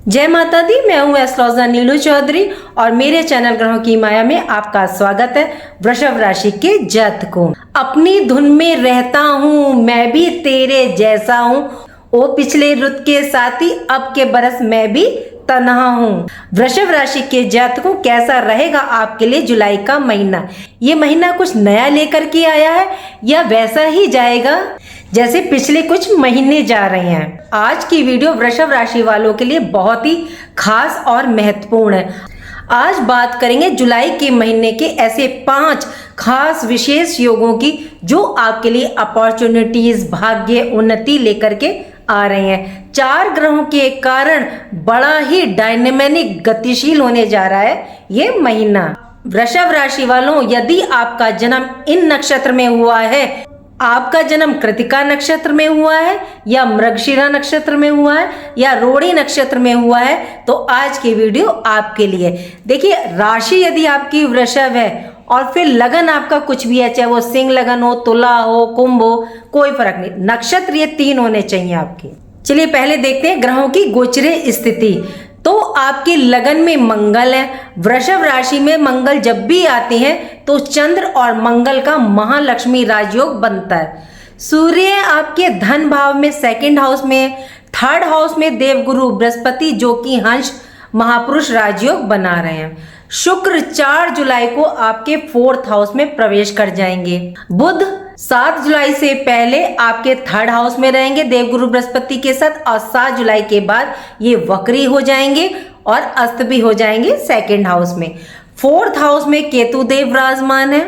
जय माता दी। मैं हूं एस्ट्रोलॉजर नीलू चौधरी और मेरे चैनल ग्रहों की माया में आपका स्वागत है। वृषभ राशि के जातकों, अपनी धुन में रहता हूं, मैं भी तेरे जैसा हूं, ओ पिछले रुत के साथी, अब के बरस मैं भी तन्हा हूँ। वृषभ राशि के जातकों, कैसा रहेगा आपके लिए जुलाई का महीना? ये महीना कुछ नया लेकर के आया है या वैसा ही जाएगा जैसे पिछले कुछ महीने जा रहे हैं? आज की वीडियो वृषभ राशि वालों के लिए बहुत ही खास और महत्वपूर्ण है। आज बात करेंगे जुलाई के महीने के ऐसे 5 खास विशेष योगों की जो आपके लिए अपॉर्चुनिटीज, भाग्य, उन्नति लेकर के आ रहे हैं। 4 ग्रहों के कारण बड़ा ही डायनेमिक, गतिशील होने जा रहा है ये महीना। वृषभ राशि वालों, यदि आपका जन्म इन नक्षत्र में हुआ है, आपका जन्म कृतिका नक्षत्र में हुआ है या मृगशिरा नक्षत्र में हुआ है या रोहिणी नक्षत्र में हुआ है, तो आज की वीडियो आपके लिए। देखिए, राशि यदि आपकी वृषभ है और फिर लगन आपका कुछ भी है, चाहे वो सिंह लगन हो, तुला हो, कुंभ हो, कोई फर्क नहीं, नक्षत्र ये 3 होने चाहिए आपके। चलिए पहले देखते हैं ग्रहों की गोचरीय स्थिति। तो आपकी लगन में मंगल है। वृषभ राशि में मंगल जब भी आते हैं तो चंद्र और मंगल का महालक्ष्मी राजयोग बनता है। सूर्य आपके धन भाव में 2nd हाउस में, 3rd हाउस में देवगुरु बृहस्पति जो कि हंस महापुरुष राजयोग बना रहे हैं। शुक्र 4 जुलाई को आपके 4th हाउस में प्रवेश कर जाएंगे। बुध 7 जुलाई से पहले आपके 3rd हाउस में रहेंगे देवगुरु बृहस्पति के साथ, और 7 जुलाई के बाद ये वक्री हो जाएंगे और अस्त भी हो जाएंगे 2nd हाउस में। 4th हाउस में केतु देव विराजमान है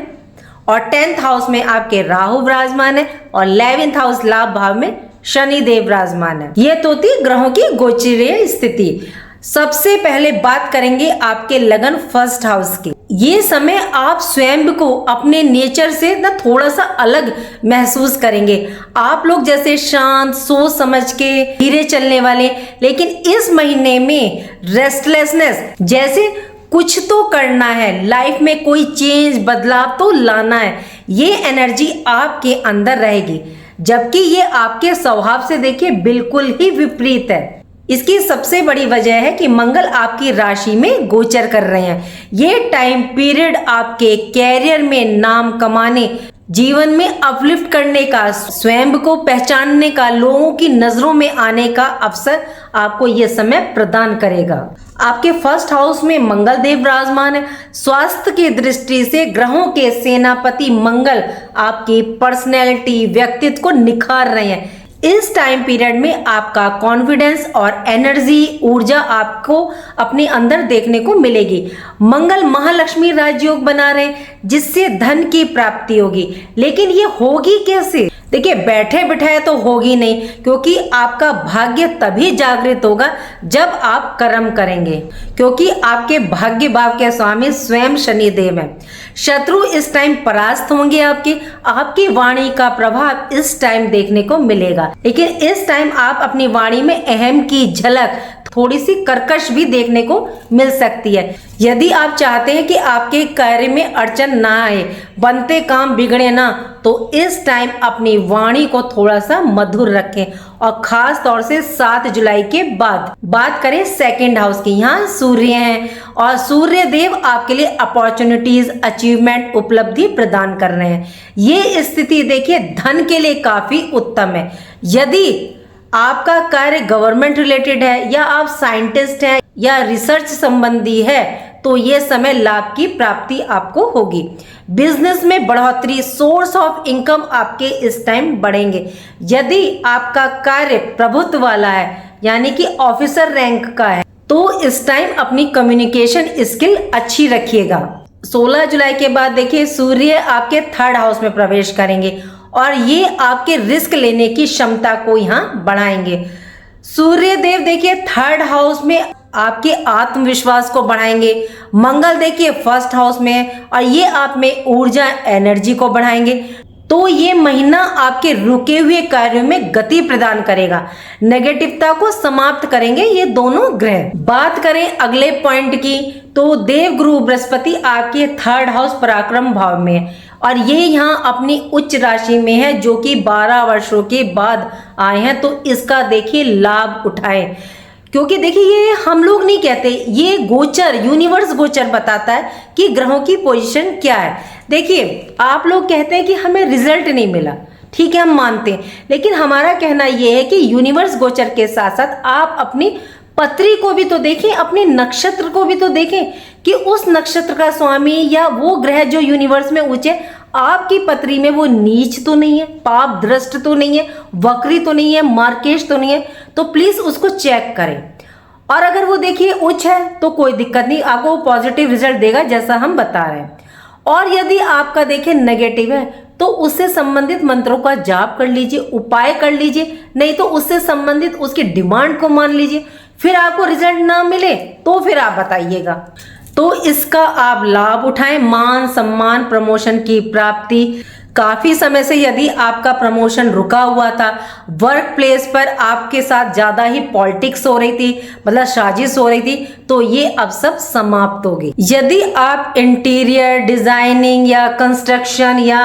और 10th हाउस में आपके राहु विराजमान है और 11th हाउस लाभ भाव में शनि देव विराजमान है। ये तो थी ग्रहों की गोचरीय स्थिति। सबसे पहले बात करेंगे आपके लगन 1st हाउस की। ये समय आप स्वयं को अपने नेचर से ना थोड़ा सा अलग महसूस करेंगे। आप लोग जैसे शांत, सोच समझ के धीरे चलने वाले, लेकिन इस महीने में रेस्टलेसनेस, जैसे कुछ तो करना है, लाइफ में कोई चेंज, बदलाव तो लाना है, ये एनर्जी आपके अंदर रहेगी। जबकि ये आपके स्वभाव से देखिए बिल्कुल ही विपरीत है। इसकी सबसे बड़ी वजह है कि मंगल आपकी राशि में गोचर कर रहे हैं। ये टाइम पीरियड आपके कैरियर में नाम कमाने, जीवन में अपलिफ्ट करने का, स्वयं को पहचानने का, लोगों की नजरों में आने का अवसर आपको ये समय प्रदान करेगा। आपके 1st हाउस में मंगल देव विराजमान है। स्वास्थ्य की दृष्टि से ग्रहों के सेनापति मंगल आपकी पर्सनैलिटी, व्यक्तित्व को निखार रहे हैं। इस टाइम पीरियड में आपका कॉन्फिडेंस और एनर्जी, ऊर्जा आपको अपने अंदर देखने को मिलेगी। मंगल महालक्ष्मी राजयोग बना रहे हैं जिससे धन की प्राप्ति होगी। लेकिन ये होगी कैसे? देखिए, बैठे बिठाए तो होगी नहीं, क्योंकि आपका भाग्य तभी जागृत होगा जब आप कर्म करेंगे, क्योंकि आपके भाग्य भाव के स्वामी स्वयं शनि देव हैं। शत्रु इस टाइम परास्त होंगे आपकी वाणी का प्रभाव इस टाइम देखने को मिलेगा। लेकिन इस टाइम आप अपनी वाणी में अहम की झलक, थोड़ी सी कर्कश भी देखने को मिल सकती है। यदि आप चाहते हैं कि आपके कार्य में अड़चन ना आए, बनते काम बिगड़े ना, तो इस टाइम अपनी वाणी को थोड़ा सा मधुर रखें। और खास तौर से 7 जुलाई के बाद बात करें 2nd हाउस की। यहाँ सूर्य हैं और सूर्य देव आपके लिए अपॉर्चुनिटीज, अचीवमेंट, उपलब्धि प्रदान कर रहे हैं। ये स्थिति देखिए धन के लिए काफी उत्तम है। यदि आपका कार्य गवर्नमेंट रिलेटेड है या आप साइंटिस्ट हैं या रिसर्च संबंधी है, तो ये समय लाभ की प्राप्ति आपको होगी। बिजनेस में बढ़ोतरी, सोर्स ऑफ इनकम आपके इस टाइम बढ़ेंगे। यदि आपका कार्य प्रभुत्व वाला है, यानी कि ऑफिसर रैंक का है, तो इस टाइम अपनी कम्युनिकेशन स्किल अच्छी रखिएगा। 16 जुलाई के बाद देखिए सूर्य आपके 3rd हाउस में प्रवेश करेंगे और ये आपके रिस्क लेने की क्षमता को यहाँ बढ़ाएंगे। सूर्य देव देखिए 3rd हाउस में आपके आत्मविश्वास को बढ़ाएंगे। मंगल देखिए 1st हाउस में, और ये आप में ऊर्जा, एनर्जी को बढ़ाएंगे। तो ये महीना आपके रुके हुए कार्यों में गति प्रदान करेगा, नेगेटिवता को समाप्त करेंगे ये दोनों ग्रह। बात करें अगले पॉइंट की, तो देवगुरु बृहस्पति आपके 3rd हाउस पराक्रम भाव में, और ये यहाँ अपनी उच्च राशि में है जो कि 12 वर्षों के बाद आए हैं, तो इसका देखिए लाभ उठाएं। क्योंकि देखिए ये हम लोग नहीं कहते, ये गोचर, यूनिवर्स गोचर बताता है कि ग्रहों की पोजीशन क्या है। देखिए आप लोग कहते हैं कि हमें रिजल्ट नहीं मिला, ठीक है हम मानते हैं, लेकिन हमारा कहना यह है कि यूनिवर्स गोचर के साथ साथ आप अपनी पत्री को भी तो देखें, अपने नक्षत्र को भी तो देखें कि उस नक्षत्र का स्वामी या वो ग्रह जो यूनिवर्स में ऊंचे आपकी पत्री में वो नीच तो नहीं है, पाप दृष्ट तो नहीं है, वक्री तो नहीं है, मार्केश तो नहीं है, तो प्लीज उसको चेक करें। और अगर वो देखिए उच्च है तो कोई दिक्कत नहीं, आपको पॉजिटिव रिजल्ट देगा जैसा हम बता रहे हैं। और यदि आपका देखिए नेगेटिव है तो उससे संबंधित मंत्रों का जाप कर लीजिए, उपाय कर लीजिए, नहीं तो उससे संबंधित उसकी डिमांड को मान लीजिए। फिर आपको रिजल्ट ना मिले तो फिर आप बताइएगा। तो इसका आप लाभ उठाएं, मान सम्मान प्रमोशन की प्राप्ति। काफी समय से यदि आपका प्रमोशन रुका हुआ था, वर्क प्लेस पर आपके साथ ज्यादा ही पॉलिटिक्स हो रही थी, मतलब साजिश हो रही थी, तो ये अब सब समाप्त होगी। यदि आप इंटीरियर डिजाइनिंग या कंस्ट्रक्शन या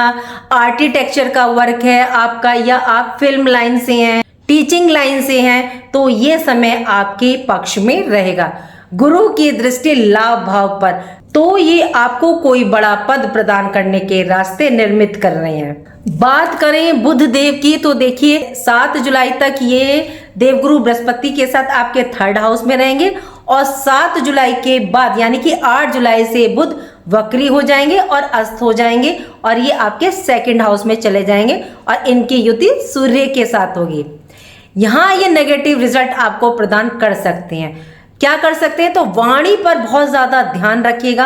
आर्किटेक्चर का वर्क है आपका, या आप फिल्म लाइन से हैं, टीचिंग लाइन से हैं, तो ये समय आपके पक्ष में रहेगा। गुरु की दृष्टि लाभ भाव पर, तो ये आपको कोई बड़ा पद प्रदान करने के रास्ते निर्मित कर रहे हैं। बात करें बुध देव की तो देखिए 7 जुलाई तक ये देवगुरु बृहस्पति के साथ आपके 3rd हाउस में रहेंगे, और 7 जुलाई के बाद यानी कि 8 जुलाई से बुध वक्री हो जाएंगे और अस्त हो जाएंगे, और ये आपके 2nd हाउस में चले जाएंगे और इनकी युति सूर्य के साथ होगी। यहाँ ये नेगेटिव रिजल्ट आपको प्रदान कर सकते हैं। क्या कर सकते हैं, तो वाणी पर बहुत ज्यादा ध्यान रखिएगा।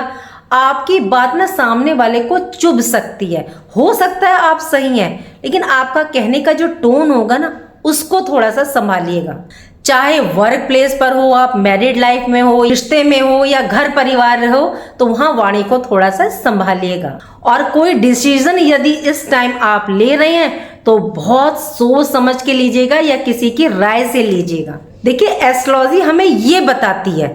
आपकी बात ना सामने वाले को चुभ सकती है, हो सकता है आप सही हैं, लेकिन आपका कहने का जो टोन होगा ना उसको थोड़ा सा संभालिएगा। चाहे वर्क प्लेस पर हो, आप मैरिड लाइफ में हो, रिश्ते में हो, या घर परिवार हो, तो वहां वाणी को थोड़ा सा संभालिएगा। और कोई डिसीजन यदि इस टाइम आप ले रहे हैं तो बहुत सोच समझ के लीजिएगा या किसी की राय से लीजिएगा। देखिए एस्ट्रोलॉजी हमें ये बताती है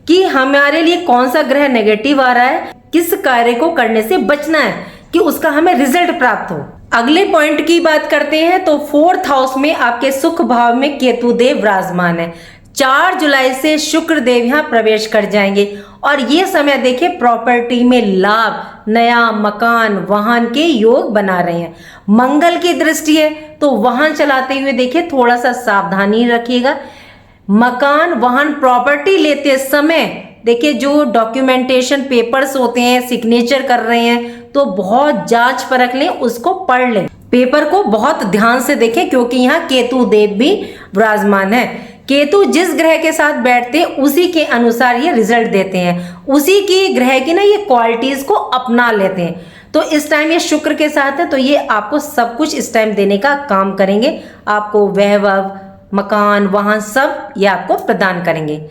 कि हमारे लिए कौन सा ग्रह नेगेटिव आ रहा है, किस कार्य को करने से बचना है कि उसका हमें रिजल्ट प्राप्त हो। अगले पॉइंट की बात करते हैं तो 4th हाउस में आपके सुख भाव में केतु देव विराजमान है। 4 जुलाई से शुक्र देव यहाँ प्रवेश कर जाएंगे, और ये समय देखिए प्रॉपर्टी में लाभ, नया मकान, वाहन के योग बना रहे हैं। मंगल की दृष्टि है तो वाहन चलाते हुए देखिए थोड़ा सा सावधानी रखिएगा। मकान, वाहन, प्रॉपर्टी लेते समय देखिए जो डॉक्यूमेंटेशन पेपर्स होते हैं, सिग्नेचर कर रहे हैं, तो बहुत जांच परख लें, उसको पढ़ लें, पेपर को बहुत ध्यान से देखें, क्योंकि यहाँ केतु देव भी विराजमान है। केतु जिस ग्रह के साथ बैठते हैं उसी के अनुसार ये रिजल्ट देते हैं, उसी की ग्रह की ना ये क्वालिटीज को अपना लेते हैं। तो इस टाइम ये शुक्र के साथ है तो ये आपको सब कुछ इस टाइम देने का काम करेंगे। आपको वैभव, मकान, वाहन सब ये आपको प्रदान करेंगे।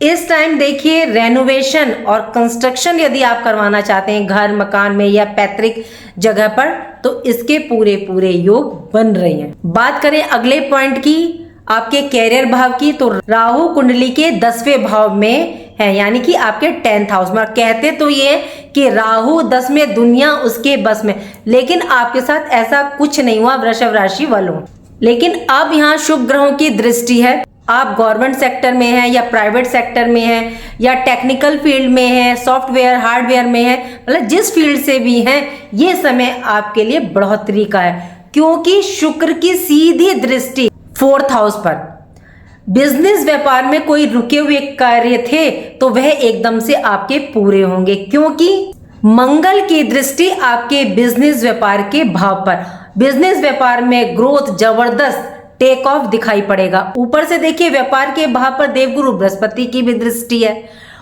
इस टाइम देखिए रेनोवेशन और कंस्ट्रक्शन यदि आप करवाना चाहते हैं घर मकान में या पैतृक जगह पर, तो इसके पूरे पूरे योग बन रहे हैं। बात करें अगले पॉइंट की, आपके कैरियर भाव की, तो राहु कुंडली के 10वें भाव में है, यानी कि आपके 10th हाउस में। कहते तो ये कि राहु 10 में, दुनिया उसके बस में, लेकिन आपके साथ ऐसा कुछ नहीं हुआ वृषभ राशि वालों। लेकिन अब यहाँ शुभ ग्रहों की दृष्टि है। आप गवर्नमेंट सेक्टर में हैं या प्राइवेट सेक्टर में हैं या टेक्निकल फील्ड में हैं, सॉफ्टवेयर हार्डवेयर में हैं, मतलब जिस फील्ड से भी हैं, ये समय आपके लिए बढ़ोतरी का है, क्योंकि शुक्र की सीधी दृष्टि 4th हाउस पर। बिजनेस व्यापार में कोई रुके हुए कार्य थे तो वह एकदम से आपके पूरे होंगे, क्योंकि मंगल की दृष्टि आपके बिजनेस व्यापार के भाव पर। बिजनेस व्यापार में ग्रोथ जबरदस्त टेक ऑफ दिखाई पड़ेगा। ऊपर से देखिए व्यापार के भाव पर देवगुरु बृहस्पति की भी दृष्टि है,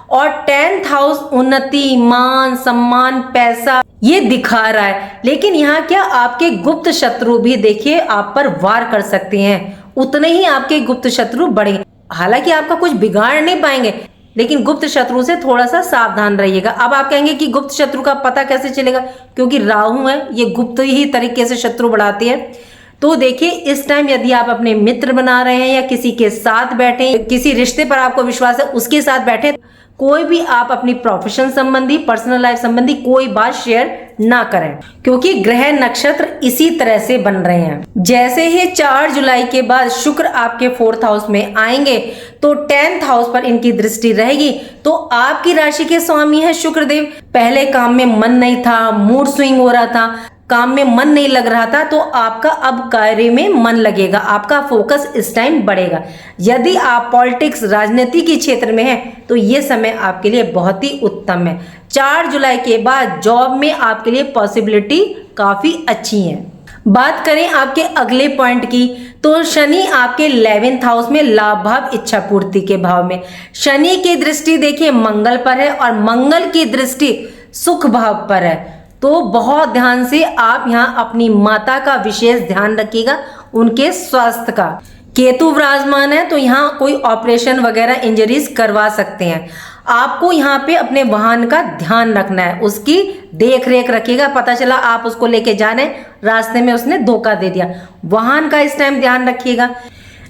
और 10th हाउस उन्नति, मान सम्मान, पैसा ये दिखा रहा है। लेकिन यहाँ क्या आपके गुप्त शत्रु भी देखिए आप पर वार कर सकते हैं, उतने ही आपके गुप्त शत्रु बढ़े। हालांकि आपका कुछ बिगाड़ नहीं पाएंगे, लेकिन गुप्त शत्रु से थोड़ा सा सावधान रहिएगा। अब आप कहेंगे कि गुप्त शत्रु का पता कैसे चलेगा, क्योंकि राहु है, ये गुप्त ही तरीके से शत्रु बढ़ाते हैं। तो देखिए इस टाइम यदि आप अपने मित्र बना रहे हैं या किसी के साथ बैठे, किसी रिश्ते पर आपको विश्वास है उसके साथ बैठे, कोई भी आप अपनी प्रोफेशन संबंधी, पर्सनल लाइफ संबंधी कोई बात शेयर ना करें, क्योंकि ग्रह नक्षत्र इसी तरह से बन रहे हैं। जैसे ही 4 जुलाई के बाद शुक्र आपके 4th हाउस में आएंगे तो 10th हाउस पर इनकी दृष्टि रहेगी। तो आपकी राशि के स्वामी है शुक्रदेव। पहले काम में मन नहीं था, मूड स्विंग हो रहा था, काम में मन नहीं लग रहा था, तो आपका अब कार्य में मन लगेगा, आपका फोकस इस टाइम बढ़ेगा। यदि आप पॉलिटिक्स, राजनीति के क्षेत्र में हैं तो ये समय आपके लिए बहुत ही उत्तम है। 4 जुलाई के बाद जॉब में आपके लिए पॉसिबिलिटी काफी अच्छी है। बात करें आपके अगले पॉइंट की, तो शनि आपके 11th हाउस में लाभ भाव, इच्छा पूर्ति के भाव में। शनि की दृष्टि देखिए मंगल पर है और मंगल की दृष्टि सुख भाव पर है। तो बहुत ध्यान से आप यहाँ अपनी माता का विशेष ध्यान रखिएगा, उनके स्वास्थ्य का। केतु विराजमान है तो यहाँ कोई ऑपरेशन वगैरह इंजरीज करवा सकते हैं। आपको यहाँ पे अपने वाहन का ध्यान रखना है, उसकी देख रेख रखिएगा। पता चला आप उसको लेके जा रहे हैं, रास्ते में उसने धोखा दे दिया, वाहन का इस टाइम ध्यान रखिएगा।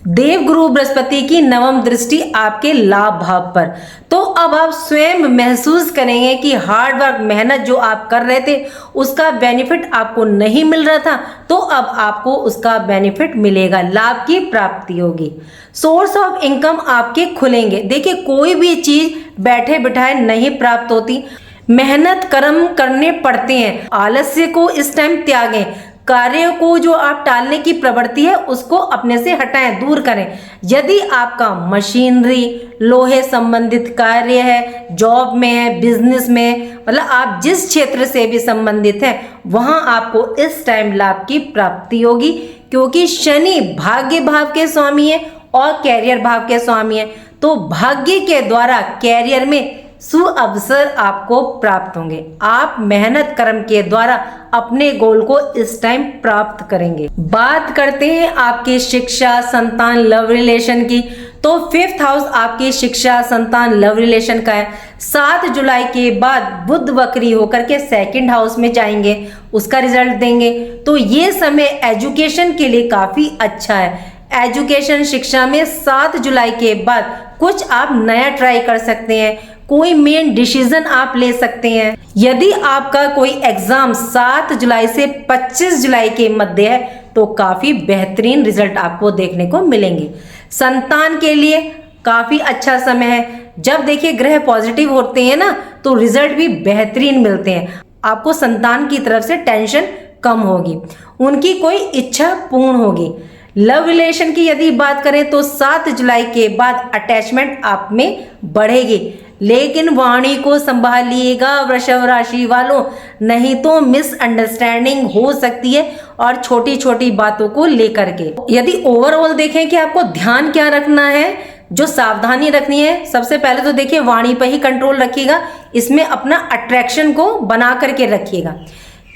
देवगुरु बृहस्पति की 9वीं दृष्टि आपके लाभ भाव पर। तो अब आप स्वयं महसूस करेंगे कि हार्ड वर्क, मेहनत जो आप कर रहे थे उसका बेनिफिट आपको नहीं मिल रहा था, तो अब आपको उसका बेनिफिट मिलेगा, लाभ की प्राप्ति होगी। सोर्स ऑफ इनकम आपके खुलेंगे। देखिए कोई भी चीज बैठे बिठाए नहीं प्राप्त होती, मेहनत कर्म करने पड़ते हैं। आलस्य को इस टाइम त्यागें, कार्य को जो आप टालने की प्रवृत्ति है उसको अपने से हटाएं, दूर करें। यदि आपका मशीनरी, लोहे संबंधित कार्य है, जॉब में है, बिजनेस में, मतलब आप जिस क्षेत्र से भी संबंधित हैं वहां आपको इस टाइम लाभ की प्राप्ति होगी, क्योंकि शनि भाग्य भाव के स्वामी है और कैरियर भाव के स्वामी है। तो भाग्य के द्वारा कैरियर में सुअवसर आपको प्राप्त होंगे। आप मेहनत कर्म के द्वारा अपने गोल को इस टाइम प्राप्त करेंगे। बात करते हैं आपकी शिक्षा, संतान, लव रिलेशन की। तो 5th हाउस आपकी शिक्षा, संतान, लव रिलेशन का है। 7 जुलाई के बाद बुध वक्री होकर के 2nd हाउस में जाएंगे, उसका रिजल्ट देंगे। तो ये समय एजुकेशन के लिए काफी अच्छा है। एजुकेशन, शिक्षा में 7 जुलाई के बाद कुछ आप नया ट्राई कर सकते हैं, कोई मेन डिसीजन आप ले सकते हैं। यदि आपका कोई एग्जाम 7 जुलाई से 25 जुलाई के मध्य है तो काफी बेहतरीन रिजल्ट आपको देखने को मिलेंगे। संतान के लिए काफी अच्छा समय है। जब देखिए ग्रह पॉजिटिव होते हैं ना तो रिजल्ट भी बेहतरीन मिलते हैं। आपको संतान की तरफ से टेंशन कम होगी, उनकी कोई इच्छा पूर्ण होगी। लव रिलेशन की यदि बात करें तो 7 जुलाई के बाद अटैचमेंट आप में बढ़ेगी, लेकिन वाणी को संभालिएगा वृषभ राशि वालों, नहीं तो मिसअंडरस्टैंडिंग हो सकती है और छोटी छोटी बातों को लेकर के। यदि ओवरऑल देखें कि आपको ध्यान क्या रखना है, जो सावधानी रखनी है, सबसे पहले तो देखिए वाणी पर ही कंट्रोल रखिएगा, इसमें अपना अट्रैक्शन को बना करके रखिएगा।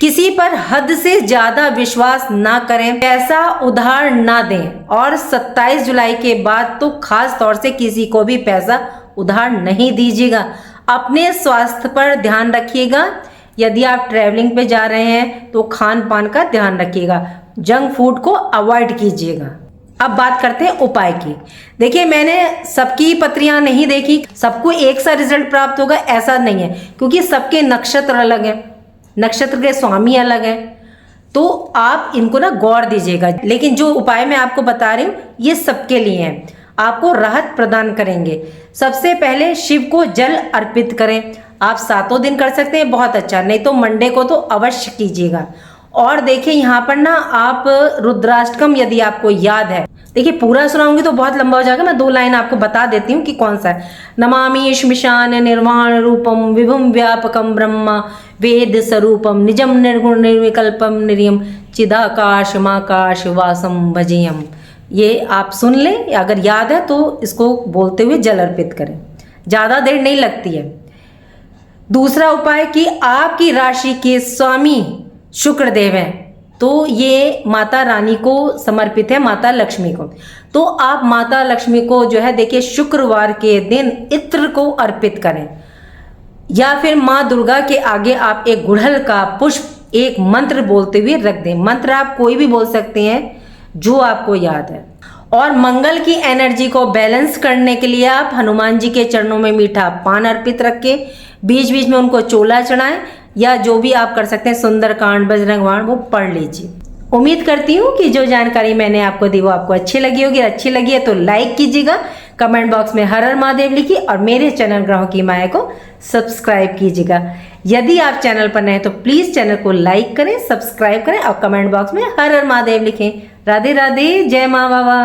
किसी पर हद से ज्यादा विश्वास ना करें, पैसा उधार ना दें, और 27 जुलाई के बाद तो खास तौर से किसी को भी पैसा उधार नहीं दीजिएगा। अपने स्वास्थ्य पर ध्यान रखिएगा। यदि आप ट्रैवलिंग पे जा रहे हैं तो खान पान का ध्यान रखिएगा, जंक फूड को अवॉइड कीजिएगा। अब बात करते हैं उपाय की। देखिए मैंने सबकी पत्रियां नहीं देखी, सबको एक सा रिजल्ट प्राप्त होगा ऐसा नहीं है, क्योंकि सबके नक्षत्र अलग हैं, नक्षत्र के स्वामी अलग हैं, तो आप इनको ना गौर दीजिएगा। लेकिन जो उपाय मैं आपको बता रही हूँ ये सबके लिए हैं, आपको राहत प्रदान करेंगे। सबसे पहले शिव को जल अर्पित करें। आप 7 दिन कर सकते हैं, बहुत अच्छा, नहीं तो मंडे को तो अवश्य कीजिएगा। और देखिए यहाँ पर ना आप रुद्राष्टकम यदि आपको याद है, देखिए पूरा सुनाऊंगी तो बहुत लंबा हो जाएगा, मैं 2 लाइन आपको बता देती हूँ कि कौन सा है। नमामि श्मशान निर्वाण रूपम विभुम व्यापकम ब्रह्मा वेद स्वरूपम निजम निर्गुण निर्विकल्पम निर्यम चिदाकाश माकाश वासम भजेयम। ये आप सुन लें, अगर याद है तो इसको बोलते हुए जल अर्पित करें, ज़्यादा देर नहीं लगती है। दूसरा उपाय कि आपकी राशि के स्वामी शुक्रदेव हैं, तो ये माता रानी को समर्पित है, माता लक्ष्मी को। तो आप माता लक्ष्मी को जो है देखिए शुक्रवार के दिन इत्र को अर्पित करें, या फिर माँ दुर्गा के आगे आप एक गुड़हल का पुष्प एक मंत्र बोलते हुए रख दें। मंत्र आप कोई भी बोल सकते हैं जो आपको याद है। और मंगल की एनर्जी को बैलेंस करने के लिए आप हनुमान जी के चरणों में मीठा पान अर्पित रख के बीच बीच में उनको चोला चढ़ाएं, या जो भी आप कर सकते हैं सुंदरकांड, बजरंग बाण वो पढ़ लीजिए। उम्मीद करती हूँ कि जो जानकारी मैंने आपको दी वो आपको अच्छी लगी होगी। अच्छी लगी है तो लाइक कीजिएगा, कमेंट बॉक्स में हर हर महादेव लिखिए और मेरे चैनल ग्रहों की माया को सब्सक्राइब कीजिएगा। यदि आप चैनल पर नए तो प्लीज चैनल को लाइक करें, सब्सक्राइब करें और कमेंट बॉक्स में हर हर महादेव लिखें। राधे राधे, जय माँ बाबा।